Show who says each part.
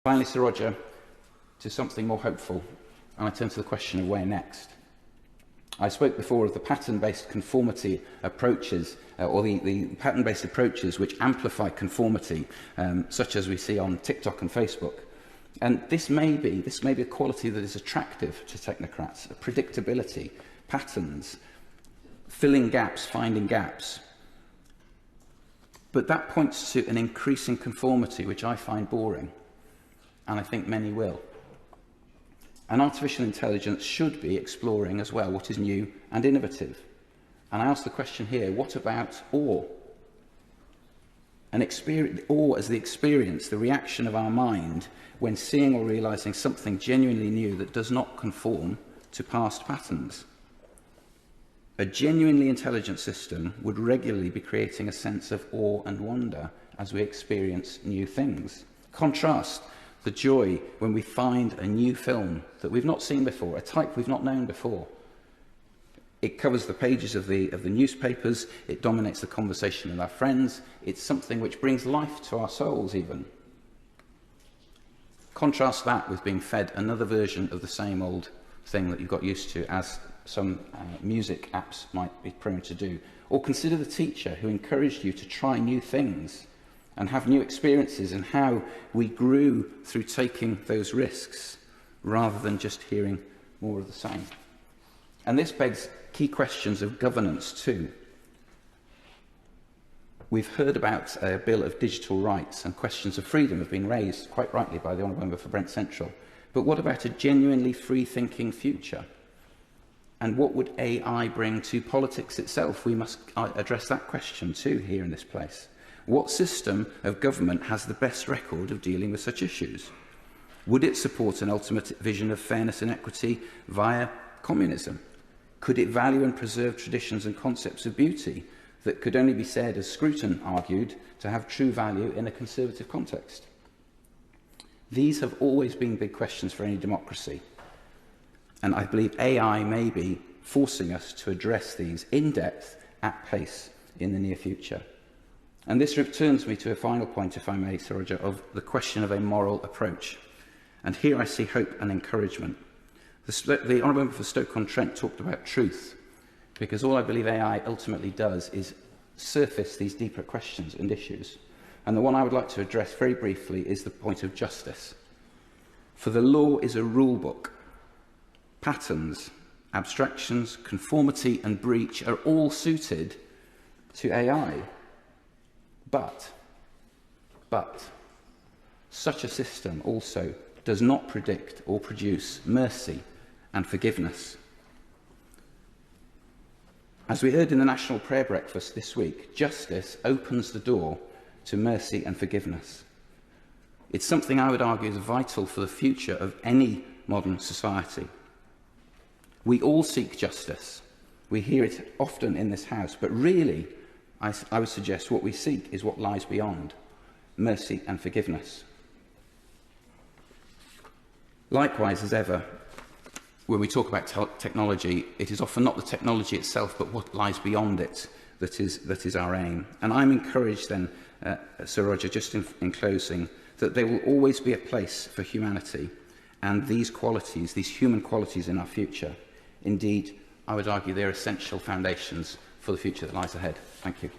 Speaker 1: Finally, Sir Roger, to something more hopeful, and I turn to the question of where next. I spoke before of the pattern-based conformity approaches, or the pattern-based approaches which amplify conformity, such as we see on TikTok and Facebook. And this may be a quality that is attractive to technocrats, a predictability, patterns, filling gaps, finding gaps. But that points to an increasing conformity, which I find boring, and I think many will. And artificial intelligence should be exploring as well what is new and innovative. And I ask the question here, what about awe? Awe as the experience, the reaction of our mind when seeing or realizing something genuinely new that does not conform to past patterns. A genuinely intelligent system would regularly be creating a sense of awe and wonder as we experience new things. Contrast the joy when we find a new film that we've not seen before, a type we've not known before. It covers the pages of the newspapers, it dominates the conversation with our friends, it's something which brings life to our souls even. Contrast that with being fed another version of the same old thing that you've got used to, as some music apps might be prone to do. Or consider the teacher who encouraged you to try new things and have new experiences, and how we grew through taking those risks rather than just hearing more of the same. And this begs key questions of governance too. We've heard about a bill of digital rights, and questions of freedom have been raised quite rightly by the Honourable Member for Brent Central. But what about a genuinely free-thinking future? And what would AI bring to politics itself? We must address that question too here in this place. What system of government has the best record of dealing with such issues? Would it support an ultimate vision of fairness and equity via communism? Could it value and preserve traditions and concepts of beauty that could only be said, as Scruton argued, to have true value in a conservative context? These have always been big questions for any democracy, and I believe AI may be forcing us to address these in depth, at pace, in the near future. And this returns me to a final point, if I may, Sir Roger, of the question of a moral approach. And here I see hope and encouragement. The Honourable Member for Stoke-on-Trent talked about truth, because all I believe AI ultimately does is surface these deeper questions and issues. And the one I would like to address very briefly is the point of justice. For the law is a rule book. Patterns, abstractions, conformity and breach are all suited to AI. But such a system also does not predict or produce mercy and forgiveness. As we heard in the National Prayer Breakfast this week, justice opens the door to mercy and forgiveness. It's something I would argue is vital for the future of any modern society. We all seek justice. We hear it often in this House, but really, I would suggest what we seek is what lies beyond: mercy and forgiveness. Likewise, as ever, when we talk about technology, it is often not the technology itself, but what lies beyond it that is our aim. And I'm encouraged then, Sir Roger, just in closing, that there will always be a place for humanity and these qualities, these human qualities in our future. Indeed, I would argue they're essential foundations for the future that lies ahead. Thank you.